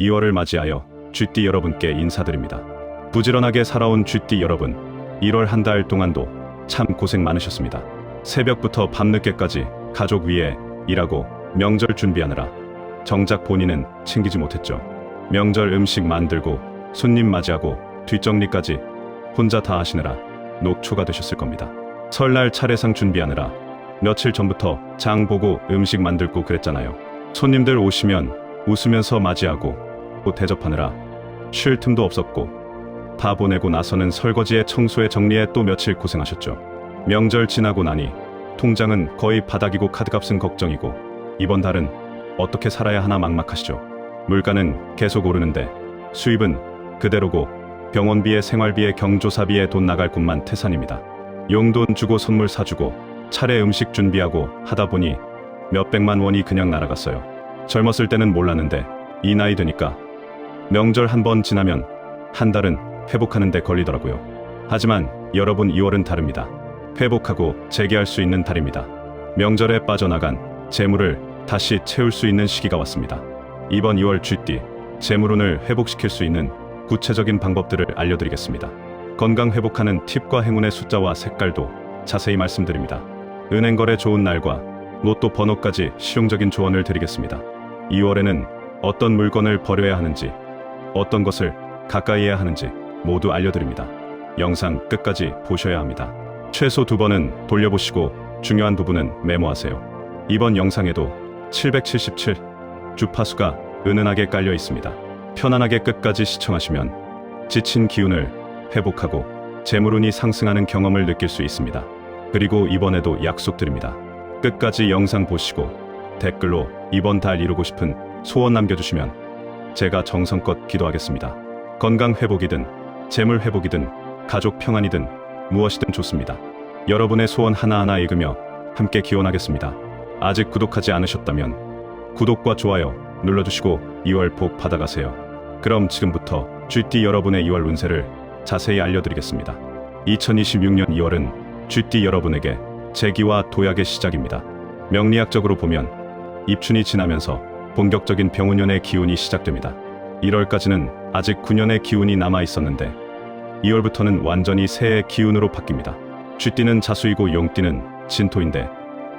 2월을 맞이하여 쥐띠 여러분께 인사드립니다. 부지런하게 살아온 쥐띠 여러분, 1월 한 달 동안도 참 고생 많으셨습니다. 새벽부터 밤늦게까지 가족 위해 일하고 명절 준비하느라 정작 본인은 챙기지 못했죠. 명절 음식 만들고 손님 맞이하고 뒷정리까지 혼자 다 하시느라 녹초가 되셨을 겁니다. 설날 차례상 준비하느라 며칠 전부터 장 보고 음식 만들고 그랬잖아요. 손님들 오시면 웃으면서 맞이하고 또 대접하느라 쉴 틈도 없었고, 다 보내고 나서는 설거지에 청소에 정리에 또 며칠 고생하셨죠. 명절 지나고 나니 통장은 거의 바닥이고 카드값은 걱정이고, 이번 달은 어떻게 살아야 하나 막막하시죠. 물가는 계속 오르는데 수입은 그대로고 병원비에 생활비에 경조사비에 돈 나갈 곳만 태산입니다. 용돈 주고 선물 사주고 차례 음식 준비하고 하다 보니 몇백만 원이 그냥 날아갔어요. 젊었을 때는 몰랐는데 이 나이 드니까 명절 한 번 지나면 한 달은 회복하는 데 걸리더라고요. 하지만 여러분, 2월은 다릅니다. 회복하고 재개할 수 있는 달입니다. 명절에 빠져나간 재물을 다시 채울 수 있는 시기가 왔습니다. 이번 2월 쥐띠 재물운을 회복시킬 수 있는 구체적인 방법들을 알려드리겠습니다. 건강 회복하는 팁과 행운의 숫자와 색깔도 자세히 말씀드립니다. 은행 거래 좋은 날과 로또 번호까지 실용적인 조언을 드리겠습니다. 2월에는 어떤 물건을 버려야 하는지, 어떤 것을 가까이 해야 하는지 모두 알려드립니다. 영상 끝까지 보셔야 합니다. 최소 2번은 돌려보시고 중요한 부분은 메모하세요. 이번 영상에도 777 주파수가 은은하게 깔려 있습니다. 편안하게 끝까지 시청하시면 지친 기운을 회복하고 재물운이 상승하는 경험을 느낄 수 있습니다. 그리고 이번에도 약속드립니다. 끝까지 영상 보시고 댓글로 이번 달 이루고 싶은 소원 남겨주시면 제가 정성껏 기도하겠습니다. 건강 회복이든 재물 회복이든 가족 평안이든 무엇이든 좋습니다. 여러분의 소원 하나하나 읽으며 함께 기원하겠습니다. 아직 구독하지 않으셨다면 구독과 좋아요 눌러주시고 2월 복 받아가세요. 그럼 지금부터 쥐띠 여러분의 2월 운세를 자세히 알려드리겠습니다. 2026년 2월은 쥐띠 여러분에게 재기와 도약의 시작입니다. 명리학적으로 보면 입춘이 지나면서 본격적인 병운년의 기운이 시작됩니다. 1월까지는 아직 9년의 기운이 남아 있었는데 2월부터는 완전히 새의 기운으로 바뀝니다. 쥐띠는 자수이고 용띠는 진토인데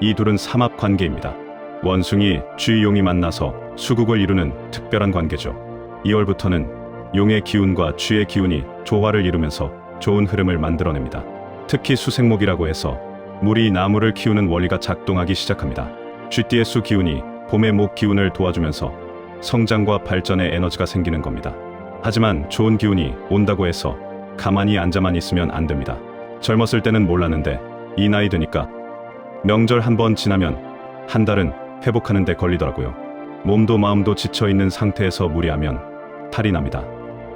이 둘은 삼합 관계입니다. 원숭이, 쥐, 용이 만나서 수국을 이루는 특별한 관계죠. 2월부터는 용의 기운과 쥐의 기운이 조화를 이루면서 좋은 흐름을 만들어냅니다. 특히 수생목이라고 해서 물이 나무를 키우는 원리가 작동하기 시작합니다. 쥐띠의 수 기운이 봄의 목 기운을 도와주면서 성장과 발전의 에너지가 생기는 겁니다. 하지만 좋은 기운이 온다고 해서 가만히 앉아만 있으면 안 됩니다. 젊었을 때는 몰랐는데 이 나이 드니까 명절 한 번 지나면 한 달은 회복하는 데 걸리더라고요. 몸도 마음도 지쳐있는 상태에서 무리하면 탈이 납니다.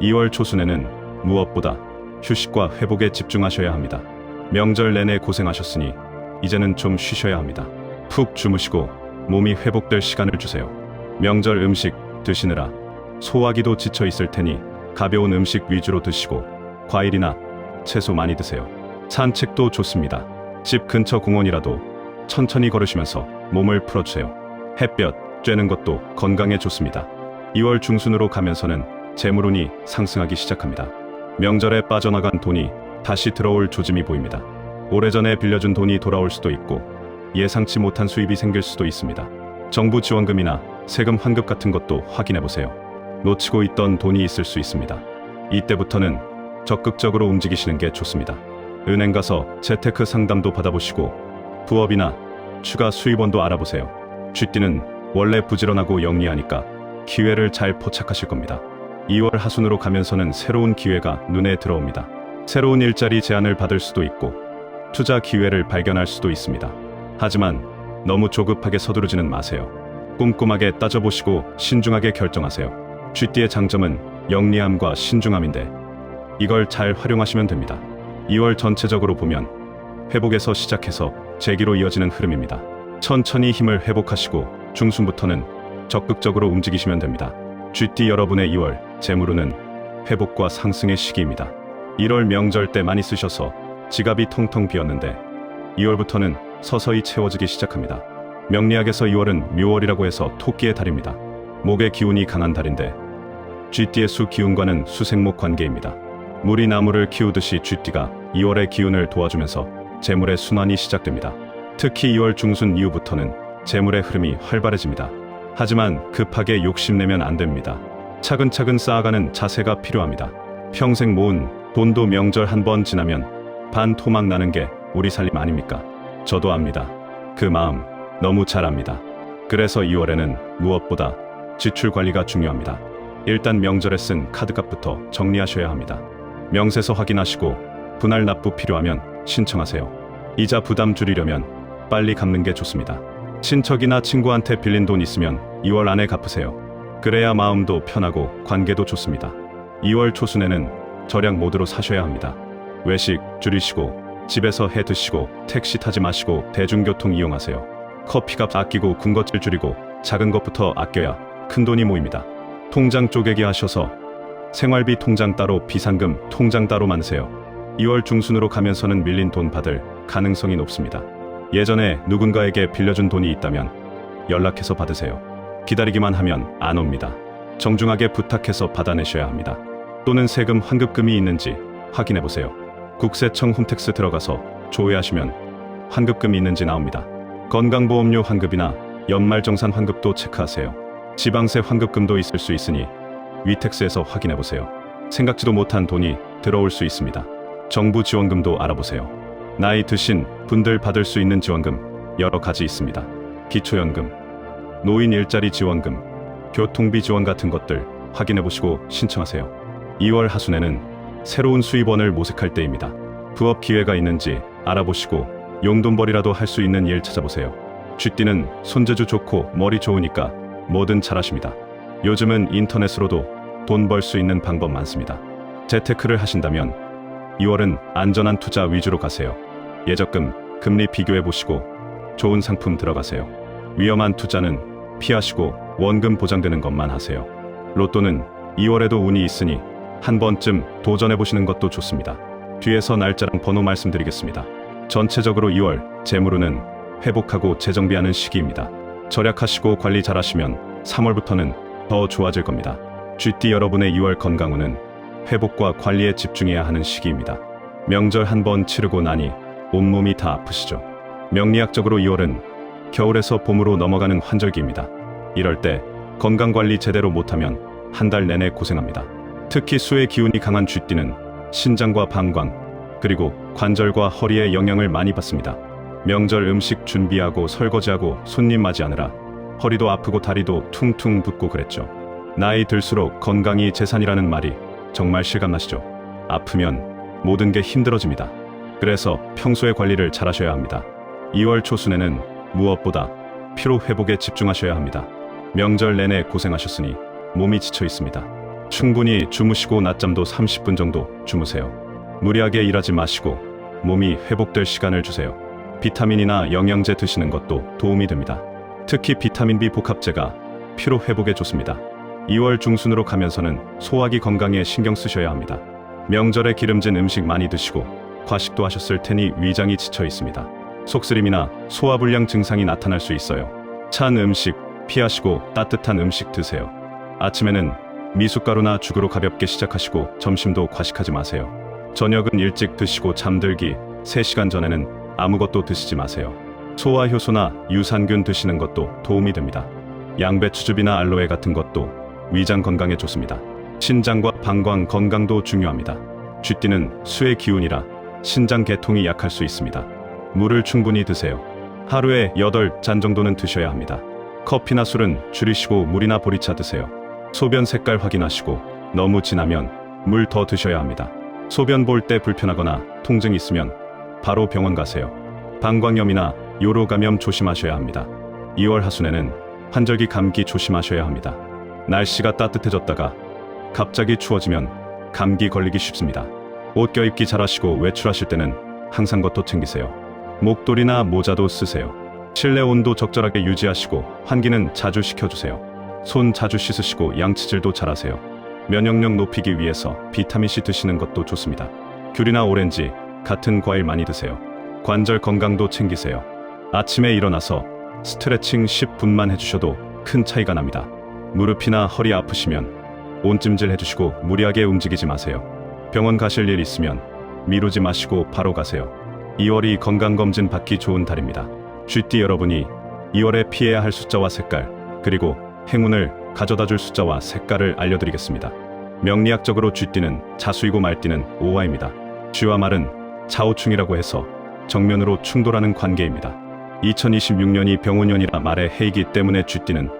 2월 초순에는 무엇보다 휴식과 회복에 집중하셔야 합니다. 명절 내내 고생하셨으니 이제는 좀 쉬셔야 합니다. 푹 주무시고 몸이 회복될 시간을 주세요. 명절 음식 드시느라 소화기도 지쳐 있을 테니 가벼운 음식 위주로 드시고 과일이나 채소 많이 드세요. 산책도 좋습니다. 집 근처 공원이라도 천천히 걸으시면서 몸을 풀어주세요. 햇볕 쬐는 것도 건강에 좋습니다. 2월 중순으로 가면서는 재물운이 상승하기 시작합니다. 명절에 빠져나간 돈이 다시 들어올 조짐이 보입니다. 오래전에 빌려준 돈이 돌아올 수도 있고 예상치 못한 수입이 생길 수도 있습니다. 정부 지원금이나 세금 환급 같은 것도 확인해보세요. 놓치고 있던 돈이 있을 수 있습니다. 이때부터는 적극적으로 움직이시는 게 좋습니다. 은행 가서 재테크 상담도 받아보시고 부업이나 추가 수입원도 알아보세요. 쥐띠는 원래 부지런하고 영리하니까 기회를 잘 포착하실 겁니다. 2월 하순으로 가면서는 새로운 기회가 눈에 들어옵니다. 새로운 일자리 제안을 받을 수도 있고 투자 기회를 발견할 수도 있습니다. 하지만 너무 조급하게 서두르지는 마세요. 꼼꼼하게 따져보시고 신중하게 결정하세요. 쥐띠의 장점은 영리함과 신중함인데 이걸 잘 활용하시면 됩니다. 2월 전체적으로 보면 회복에서 시작해서 재기로 이어지는 흐름입니다. 천천히 힘을 회복하시고 중순부터는 적극적으로 움직이시면 됩니다. 쥐띠 여러분의 2월 재물운은 회복과 상승의 시기입니다. 1월 명절 때 많이 쓰셔서 지갑이 텅텅 비었는데 2월부터는 서서히 채워지기 시작합니다. 명리학에서 2월은 묘월이라고 해서 토끼의 달입니다. 목의 기운이 강한 달인데 쥐띠의 수 기운과는 수생목 관계입니다. 물이 나무를 키우듯이 쥐띠가 2월의 기운을 도와주면서 재물의 순환이 시작됩니다. 특히 2월 중순 이후부터는 재물의 흐름이 활발해집니다. 하지만 급하게 욕심내면 안 됩니다. 차근차근 쌓아가는 자세가 필요합니다. 평생 모은 돈도 명절 한 번 지나면 반토막 나는 게 우리 살림 아닙니까? 저도 압니다. 그 마음 너무 잘 압니다. 그래서 2월에는 무엇보다 지출 관리가 중요합니다. 일단 명절에 쓴 카드값부터 정리하셔야 합니다. 명세서 확인하시고 분할 납부 필요하면 신청하세요. 이자 부담 줄이려면 빨리 갚는 게 좋습니다. 친척이나 친구한테 빌린 돈 있으면 2월 안에 갚으세요. 그래야 마음도 편하고 관계도 좋습니다. 2월 초순에는 절약 모드로 사셔야 합니다. 외식 줄이시고 집에서 해 드시고 택시 타지 마시고 대중교통 이용하세요. 커피값 아끼고 군것질 줄이고 작은 것부터 아껴야 큰 돈이 모입니다. 통장 쪼개기 하셔서 생활비 통장 따로 비상금 통장 따로 만드세요. 2월 중순으로 가면서는 밀린 돈 받을 가능성이 높습니다. 예전에 누군가에게 빌려준 돈이 있다면 연락해서 받으세요. 기다리기만 하면 안 옵니다. 정중하게 부탁해서 받아내셔야 합니다. 또는 세금 환급금이 있는지 확인해보세요. 국세청 홈택스 들어가서 조회하시면 환급금이 있는지 나옵니다. 건강보험료 환급이나 연말정산 환급도 체크하세요. 지방세 환급금도 있을 수 있으니 위택스에서 확인해보세요. 생각지도 못한 돈이 들어올 수 있습니다. 정부 지원금도 알아보세요. 나이 드신 분들 받을 수 있는 지원금 여러 가지 있습니다. 기초연금, 노인 일자리 지원금, 교통비 지원 같은 것들 확인해보시고 신청하세요. 2월 하순에는 새로운 수입원을 모색할 때입니다. 부업 기회가 있는지 알아보시고 용돈벌이라도 할 수 있는 일 찾아보세요. 쥐띠는 손재주 좋고 머리 좋으니까 뭐든 잘하십니다. 요즘은 인터넷으로도 돈 벌 수 있는 방법 많습니다. 재테크를 하신다면 2월은 안전한 투자 위주로 가세요. 예적금, 금리 비교해보시고 좋은 상품 들어가세요. 위험한 투자는 피하시고 원금 보장되는 것만 하세요. 로또는 2월에도 운이 있으니 한 번쯤 도전해보시는 것도 좋습니다. 뒤에서 날짜랑 번호 말씀드리겠습니다. 전체적으로 2월 재물운은 회복하고 재정비하는 시기입니다. 절약하시고 관리 잘하시면 3월부터는 더 좋아질 겁니다. 쥐띠 여러분의 2월 건강운은 회복과 관리에 집중해야 하는 시기입니다. 명절 한 번 치르고 나니 온몸이 다 아프시죠? 명리학적으로 2월은 겨울에서 봄으로 넘어가는 환절기입니다. 이럴 때 건강관리 제대로 못하면 한 달 내내 고생합니다. 특히 수의 기운이 강한 쥐띠는 신장과 방광, 그리고 관절과 허리에 영향을 많이 받습니다. 명절 음식 준비하고 설거지하고 손님 맞이하느라 허리도 아프고 다리도 퉁퉁 붓고 그랬죠. 나이 들수록 건강이 재산이라는 말이 정말 실감나시죠? 아프면 모든 게 힘들어집니다. 그래서 평소에 관리를 잘 하셔야 합니다. 2월 초순에는 무엇보다 피로 회복에 집중하셔야 합니다. 명절 내내 고생하셨으니 몸이 지쳐 있습니다. 충분히 주무시고 낮잠도 30분 정도 주무세요. 무리하게 일하지 마시고 몸이 회복될 시간을 주세요. 비타민이나 영양제 드시는 것도 도움이 됩니다. 특히 비타민 B 복합제가 피로 회복에 좋습니다. 2월 중순으로 가면서는 소화기 건강에 신경 쓰셔야 합니다. 명절에 기름진 음식 많이 드시고 과식도 하셨을 테니 위장이 지쳐 있습니다. 속쓰림이나 소화불량 증상이 나타날 수 있어요. 찬 음식 피하시고 따뜻한 음식 드세요. 아침에는 미숫가루나 죽으로 가볍게 시작하시고 점심도 과식하지 마세요. 저녁은 일찍 드시고 잠들기 3시간 전에는 아무것도 드시지 마세요. 소화효소나 유산균 드시는 것도 도움이 됩니다. 양배추즙이나 알로에 같은 것도 위장 건강에 좋습니다. 신장과 방광 건강도 중요합니다. 쥐띠는 수의 기운이라 신장 계통이 약할 수 있습니다. 물을 충분히 드세요. 하루에 8잔 정도는 드셔야 합니다. 커피나 술은 줄이시고 물이나 보리차 드세요. 소변 색깔 확인하시고 너무 진하면 물 더 드셔야 합니다. 소변 볼 때 불편하거나 통증 있으면 바로 병원 가세요. 방광염이나 요로 감염 조심하셔야 합니다. 2월 하순에는 환절기 감기 조심하셔야 합니다. 날씨가 따뜻해졌다가 갑자기 추워지면 감기 걸리기 쉽습니다. 옷 껴입기 잘하시고 외출하실 때는 항상 겉옷 챙기세요. 목도리나 모자도 쓰세요. 실내 온도 적절하게 유지하시고 환기는 자주 시켜주세요. 손 자주 씻으시고 양치질도 잘하세요. 면역력 높이기 위해서 비타민C 드시는 것도 좋습니다. 귤이나 오렌지 같은 과일 많이 드세요. 관절 건강도 챙기세요. 아침에 일어나서 스트레칭 10분만 해주셔도 큰 차이가 납니다. 무릎이나 허리 아프시면 온찜질 해주시고 무리하게 움직이지 마세요. 병원 가실 일 있으면 미루지 마시고 바로 가세요. 2월이 건강검진 받기 좋은 달입니다. 쥐띠 여러분이 2월에 피해야 할 숫자와 색깔, 그리고 행운을 가져다줄 숫자와 색깔을 알려드리겠습니다. 명리학적으로 쥐띠는 자수이고 말띠는 오화입니다. 쥐와 말은 자오충이라고 해서 정면으로 충돌하는 관계입니다. 2026년이 병오년이라 말의 해이기 때문에 쥐띠는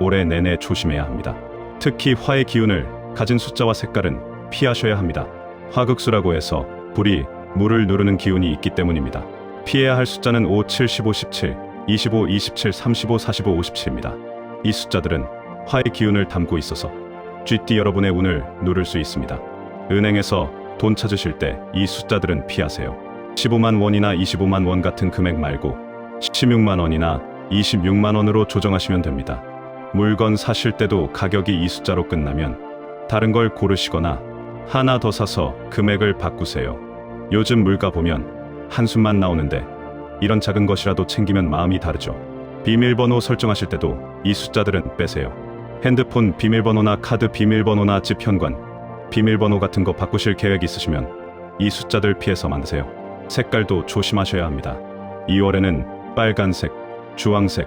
올해 내내 조심해야 합니다. 특히 화의 기운을 가진 숫자와 색깔은 피하셔야 합니다. 화극수라고 해서 불이 물을 누르는 기운이 있기 때문입니다. 피해야 할 숫자는 5, 7, 15, 17, 25, 27, 35, 45, 57입니다. 이 숫자들은 화의 기운을 담고 있어서 쥐띠 여러분의 운을 누를 수 있습니다. 은행에서 돈 찾으실 때 이 숫자들은 피하세요. 15만 원이나 25만 원 같은 금액 말고 16만 원이나 26만 원으로 조정하시면 됩니다. 물건 사실 때도 가격이 이 숫자로 끝나면 다른 걸 고르시거나 하나 더 사서 금액을 바꾸세요. 요즘 물가 보면 한숨만 나오는데 이런 작은 것이라도 챙기면 마음이 다르죠. 비밀번호 설정하실 때도 이 숫자들은 빼세요. 핸드폰 비밀번호나 카드 비밀번호나 집 현관 비밀번호 같은 거 바꾸실 계획 있으시면 이 숫자들 피해서 만드세요. 색깔도 조심하셔야 합니다. 2월에는 빨간색, 주황색,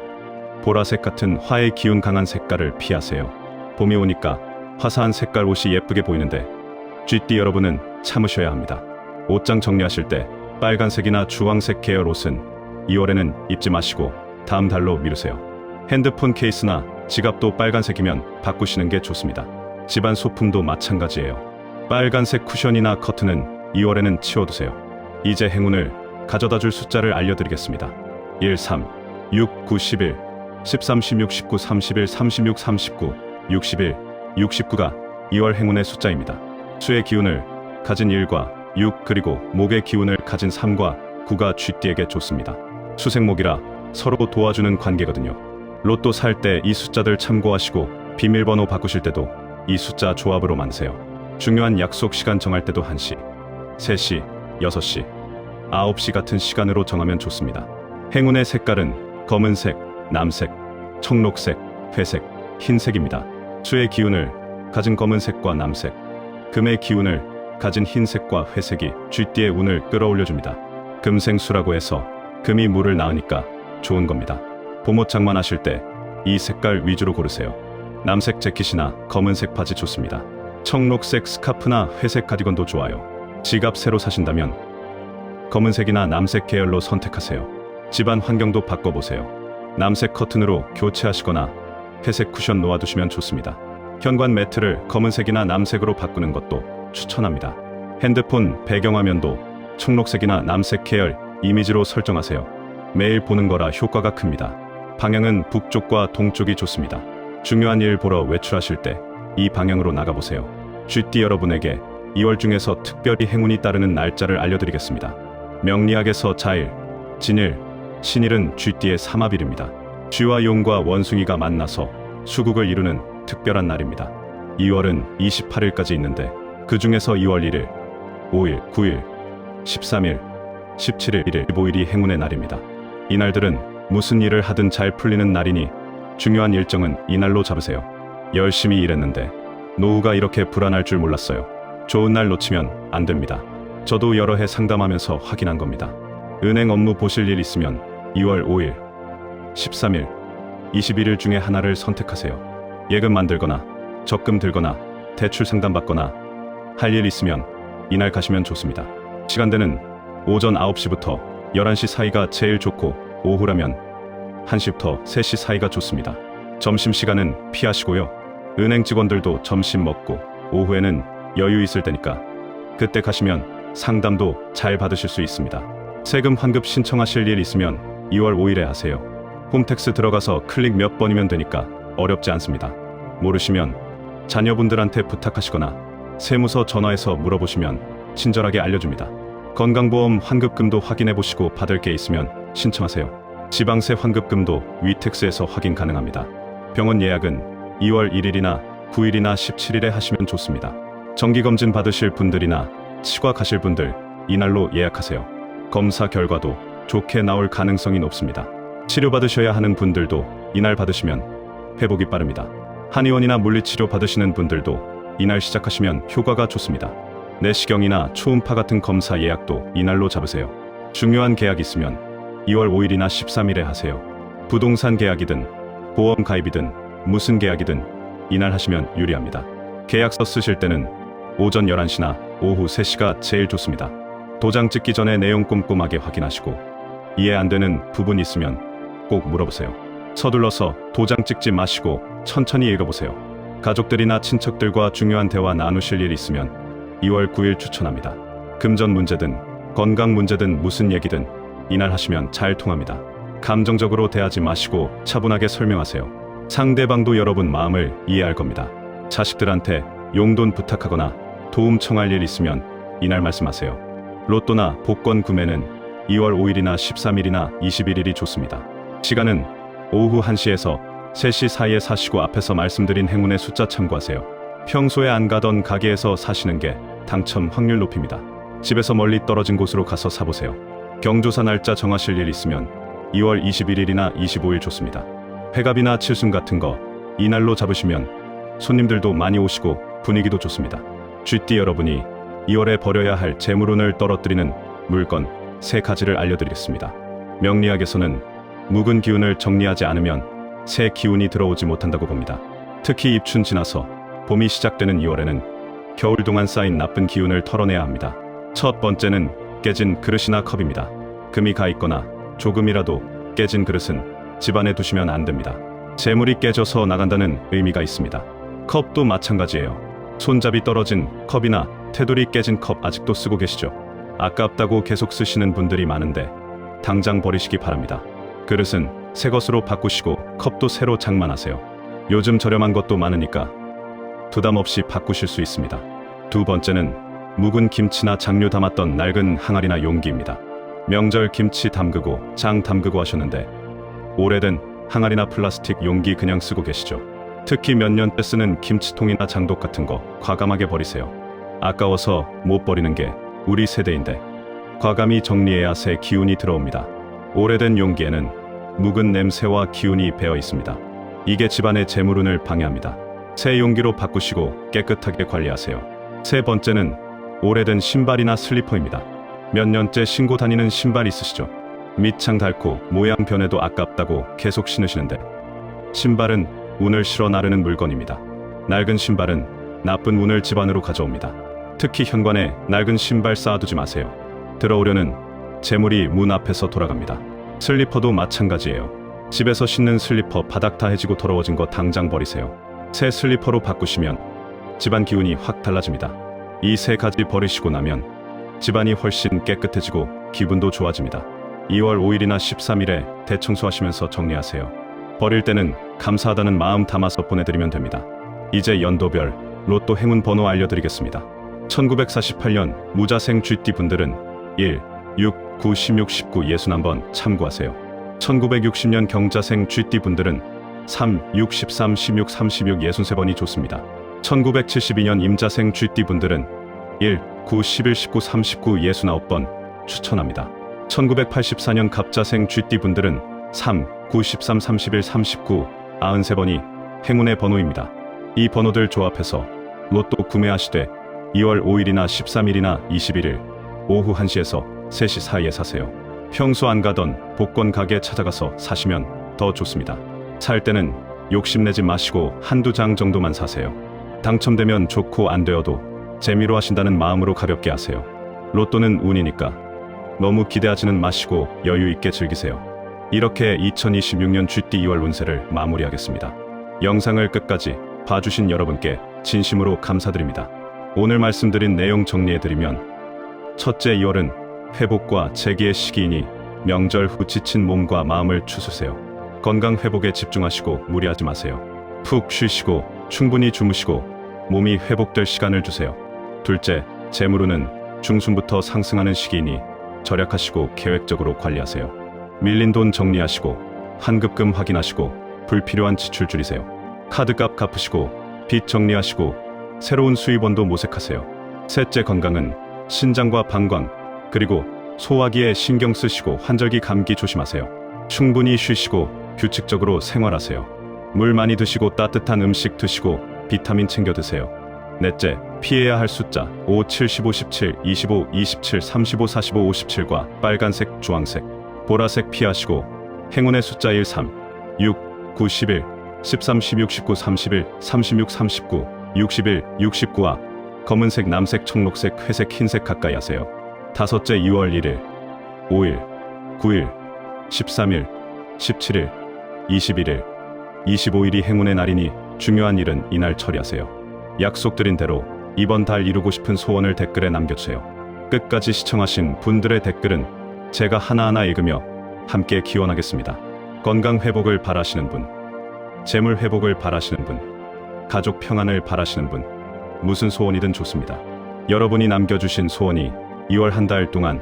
보라색 같은 화의 기운 강한 색깔을 피하세요. 봄이 오니까 화사한 색깔 옷이 예쁘게 보이는데 쥐띠 여러분은 참으셔야 합니다. 옷장 정리하실 때 빨간색이나 주황색 계열 옷은 2월에는 입지 마시고 다음 달로 미루세요. 핸드폰 케이스나 지갑도 빨간색이면 바꾸시는 게 좋습니다. 집안 소품도 마찬가지예요. 빨간색 쿠션이나 커튼은 2월에는 치워두세요. 이제 행운을 가져다줄 숫자를 알려드리겠습니다. 1, 3, 6, 9, 11, 13, 16, 19, 31, 36, 39, 61, 69가 2월 행운의 숫자입니다. 수의 기운을 가진 1과 6 그리고 목의 기운을 가진 3과 9가 쥐띠에게 좋습니다. 수생목이라 서로 도와주는 관계거든요. 로또 살 때 이 숫자들 참고하시고 비밀번호 바꾸실 때도 이 숫자 조합으로 만드세요. 중요한 약속 시간 정할 때도 1시, 3시, 6시, 9시 같은 시간으로 정하면 좋습니다. 행운의 색깔은 검은색, 남색, 청록색, 회색, 흰색입니다. 수의 기운을 가진 검은색과 남색, 금의 기운을 가진 흰색과 회색이 쥐띠의 운을 끌어올려줍니다. 금생수라고 해서 금이 물을 낳으니까 좋은 겁니다. 봄옷 장만하실 때 이 색깔 위주로 고르세요. 남색 재킷이나 검은색 바지 좋습니다. 청록색 스카프나 회색 가디건도 좋아요. 지갑 새로 사신다면 검은색이나 남색 계열로 선택하세요. 집안 환경도 바꿔보세요. 남색 커튼으로 교체하시거나 회색 쿠션 놓아두시면 좋습니다. 현관 매트를 검은색이나 남색으로 바꾸는 것도 추천합니다. 핸드폰 배경화면도 청록색이나 남색 계열 이미지로 설정하세요. 매일 보는 거라 효과가 큽니다. 방향은 북쪽과 동쪽이 좋습니다. 중요한 일 보러 외출하실 때 이 방향으로 나가보세요. 쥐띠 여러분에게 2월 중에서 특별히 행운이 따르는 날짜를 알려드리겠습니다. 명리학에서 자일, 진일, 신일은 쥐띠의 삼합일입니다. 쥐와 용과 원숭이가 만나서 수국을 이루는 특별한 날입니다. 2월은 28일까지 있는데 그 중에서 2월 1일, 5일, 9일, 13일, 17일, 1일, 15일이 행운의 날입니다. 이날들은 무슨 일을 하든 잘 풀리는 날이니 중요한 일정은 이날로 잡으세요. 열심히 일했는데 노후가 이렇게 불안할 줄 몰랐어요. 좋은 날 놓치면 안 됩니다. 저도 여러 해 상담하면서 확인한 겁니다. 은행 업무 보실 일 있으면 2월 5일, 13일, 21일 중에 하나를 선택하세요. 예금 만들거나 적금 들거나 대출 상담받거나 할 일 있으면 이날 가시면 좋습니다. 시간대는 오전 9시부터 11시 사이가 제일 좋고 오후라면 1시부터 3시 사이가 좋습니다. 점심시간은 피하시고요. 은행 직원들도 점심 먹고 오후에는 여유 있을 때니까 그때 가시면 상담도 잘 받으실 수 있습니다. 세금 환급 신청하실 일 있으면 2월 5일에 하세요. 홈택스 들어가서 클릭 몇 번이면 되니까 어렵지 않습니다. 모르시면 자녀분들한테 부탁하시거나 세무서 전화해서 물어보시면 친절하게 알려줍니다. 건강보험 환급금도 확인해보시고 받을 게 있으면 신청하세요. 지방세 환급금도 위택스에서 확인 가능합니다. 병원 예약은 2월 1일이나 9일이나 17일에 하시면 좋습니다. 정기검진 받으실 분들이나 치과 가실 분들 이날로 예약하세요. 검사 결과도 좋게 나올 가능성이 높습니다. 치료받으셔야 하는 분들도 이날 받으시면 회복이 빠릅니다. 한의원이나 물리치료 받으시는 분들도 이날 시작하시면 효과가 좋습니다. 내시경이나 초음파 같은 검사 예약도 이날로 잡으세요. 중요한 계약 있으면 2월 5일이나 13일에 하세요. 부동산 계약이든 보험 가입이든 무슨 계약이든 이날 하시면 유리합니다. 계약서 쓰실 때는 오전 11시나 오후 3시가 제일 좋습니다. 도장 찍기 전에 내용 꼼꼼하게 확인하시고 이해 안 되는 부분 있으면 꼭 물어보세요. 서둘러서 도장 찍지 마시고 천천히 읽어보세요. 가족들이나 친척들과 중요한 대화 나누실 일 있으면 2월 9일 추천합니다. 금전 문제든 건강 문제든 무슨 얘기든 이날 하시면 잘 통합니다. 감정적으로 대하지 마시고 차분하게 설명하세요. 상대방도 여러분 마음을 이해할 겁니다. 자식들한테 용돈 부탁하거나 도움 청할 일 있으면 이날 말씀하세요. 로또나 복권 구매는 2월 5일이나 13일이나 21일이 좋습니다. 시간은 오후 1시에서 3시 사이에 사시고 앞에서 말씀드린 행운의 숫자 참고하세요. 평소에 안 가던 가게에서 사시는 게 당첨 확률 높입니다. 집에서 멀리 떨어진 곳으로 가서 사보세요. 경조사 날짜 정하실 일 있으면 2월 21일이나 25일 좋습니다. 회갑이나 칠순 같은 거 이날로 잡으시면 손님들도 많이 오시고 분위기도 좋습니다. 쥐띠 여러분이 2월에 버려야 할 재물운을 떨어뜨리는 물건 3가지를 알려드리겠습니다. 명리학에서는 묵은 기운을 정리하지 않으면 새 기운이 들어오지 못한다고 봅니다. 특히 입춘 지나서 봄이 시작되는 2월에는 겨울 동안 쌓인 나쁜 기운을 털어내야 합니다. 첫 번째는 깨진 그릇이나 컵입니다. 금이 가 있거나 조금이라도 깨진 그릇은 집안에 두시면 안 됩니다. 재물이 깨져서 나간다는 의미가 있습니다. 컵도 마찬가지예요. 손잡이 떨어진 컵이나 테두리 깨진 컵 아직도 쓰고 계시죠? 아깝다고 계속 쓰시는 분들이 많은데 당장 버리시기 바랍니다. 그릇은 새 것으로 바꾸시고 컵도 새로 장만하세요. 요즘 저렴한 것도 많으니까 부담 없이 바꾸실 수 있습니다. 두 번째는 묵은 김치나 장류 담았던 낡은 항아리나 용기입니다. 명절 김치 담그고 장 담그고 하셨는데 오래된 항아리나 플라스틱 용기 그냥 쓰고 계시죠? 특히 몇 년째 쓰는 김치통이나 장독 같은 거 과감하게 버리세요. 아까워서 못 버리는 게 우리 세대인데 과감히 정리해야 새 기운이 들어옵니다. 오래된 용기에는 묵은 냄새와 기운이 배어 있습니다. 이게 집안의 재물운을 방해합니다. 새 용기로 바꾸시고 깨끗하게 관리하세요. 세 번째는 오래된 신발이나 슬리퍼입니다. 몇 년째 신고 다니는 신발 있으시죠? 밑창 닳고 모양 변해도 아깝다고 계속 신으시는데 신발은 운을 실어 나르는 물건입니다. 낡은 신발은 나쁜 운을 집안으로 가져옵니다. 특히 현관에 낡은 신발 쌓아두지 마세요. 들어오려는 재물이 문 앞에서 돌아갑니다. 슬리퍼도 마찬가지예요. 집에서 신는 슬리퍼 바닥 다 해지고 더러워진 거 당장 버리세요. 새 슬리퍼로 바꾸시면 집안 기운이 확 달라집니다. 이 3가지 버리시고 나면 집안이 훨씬 깨끗해지고 기분도 좋아집니다. 2월 5일이나 13일에 대청소하시면서 정리하세요. 버릴 때는 감사하다는 마음 담아서 보내드리면 됩니다. 이제 연도별 로또 행운 번호 알려드리겠습니다. 1948년 무자생 쥐띠 분들은 1, 6, 9, 16, 19, 61번 참고하세요. 1960년 경자생 쥐띠 분들은 3, 6, 13, 16, 36, 63번이 좋습니다. 1972년 임자생 쥐띠 분들은 1, 9, 11, 19, 39, 69번 추천합니다. 1984년 갑자생 쥐띠 분들은 3, 9, 13, 31, 39, 93번이 행운의 번호입니다. 이 번호들 조합해서 로또 구매하시되 2월 5일이나 13일이나 21일 오후 1시에서 3시 사이에 사세요. 평소 안 가던 복권 가게 찾아가서 사시면 더 좋습니다. 살 때는 욕심내지 마시고 한두 장 정도만 사세요. 당첨되면 좋고 안 되어도 재미로 하신다는 마음으로 가볍게 하세요. 로또는 운이니까 너무 기대하지는 마시고 여유 있게 즐기세요. 이렇게 2026년 쥐띠 2월 운세를 마무리하겠습니다. 영상을 끝까지 봐주신 여러분께 진심으로 감사드립니다. 오늘 말씀드린 내용 정리해드리면 첫째, 2월은 회복과 재기의 시기이니 명절 후 지친 몸과 마음을 추스세요. 건강 회복에 집중하시고 무리하지 마세요. 푹 쉬시고 충분히 주무시고 몸이 회복될 시간을 주세요. 둘째, 재물운은 중순부터 상승하는 시기이니 절약하시고 계획적으로 관리하세요. 밀린 돈 정리하시고 환급금 확인하시고 불필요한 지출 줄이세요. 카드값 갚으시고 빚 정리하시고 새로운 수입원도 모색하세요. 셋째, 건강은 신장과 방광 그리고 소화기에 신경 쓰시고 환절기 감기 조심하세요. 충분히 쉬시고 규칙적으로 생활하세요. 물 많이 드시고 따뜻한 음식 드시고 비타민 챙겨 드세요. 넷째, 피해야 할 숫자 5, 7, 15, 17, 25, 27, 35, 45, 57과 빨간색, 주황색, 보라색 피하시고 행운의 숫자 1, 3, 6, 9, 11, 13, 16, 19, 31, 36, 39, 61, 69와 검은색, 남색, 청록색, 회색, 흰색 가까이 하세요. 다섯째, 6월 1일, 5일, 9일, 13일, 17일, 21일, 25일이 행운의 날이니 중요한 일은 이날 처리하세요. 약속드린 대로 이번 달 이루고 싶은 소원을 댓글에 남겨주세요. 끝까지 시청하신 분들의 댓글은 제가 하나하나 읽으며 함께 기원하겠습니다. 건강 회복을 바라시는 분, 재물 회복을 바라시는 분, 가족 평안을 바라시는 분, 무슨 소원이든 좋습니다. 여러분이 남겨주신 소원이 2월 한 달 동안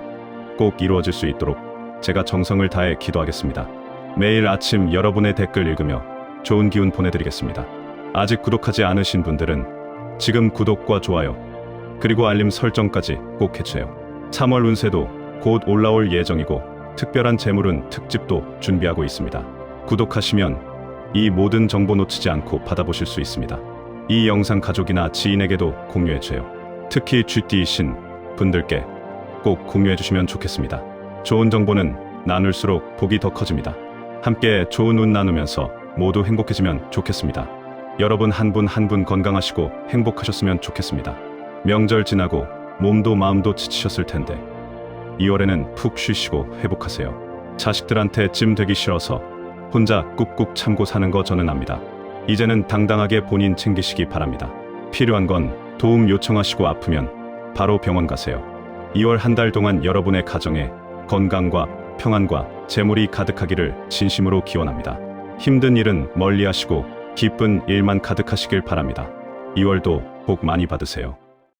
꼭 이루어질 수 있도록 제가 정성을 다해 기도하겠습니다. 매일 아침 여러분의 댓글 읽으며 좋은 기운 보내드리겠습니다. 아직 구독하지 않으신 분들은 지금 구독과 좋아요 그리고 알림 설정까지 꼭 해주세요. 3월 운세도 곧 올라올 예정이고 특별한 재물운 특집도 준비하고 있습니다. 구독하시면 이 모든 정보 놓치지 않고 받아보실 수 있습니다. 이 영상 가족이나 지인에게도 공유해주세요. 특히 GT이신 분들께 꼭 공유해주시면 좋겠습니다. 좋은 정보는 나눌수록 복이 더 커집니다. 함께 좋은 운 나누면서 모두 행복해지면 좋겠습니다. 여러분 한 분 한 분 건강하시고 행복하셨으면 좋겠습니다. 명절 지나고 몸도 마음도 지치셨을 텐데 2월에는 푹 쉬시고 회복하세요. 자식들한테 찜 되기 싫어서 혼자 꾹꾹 참고 사는 거 저는 압니다. 이제는 당당하게 본인 챙기시기 바랍니다. 필요한 건 도움 요청하시고 아프면 바로 병원 가세요. 2월 한 달 동안 여러분의 가정에 건강과 평안과 재물이 가득하기를 진심으로 기원합니다. 힘든 일은 멀리 하시고 기쁜 일만 가득하시길 바랍니다. 2월도 복 많이 받으세요.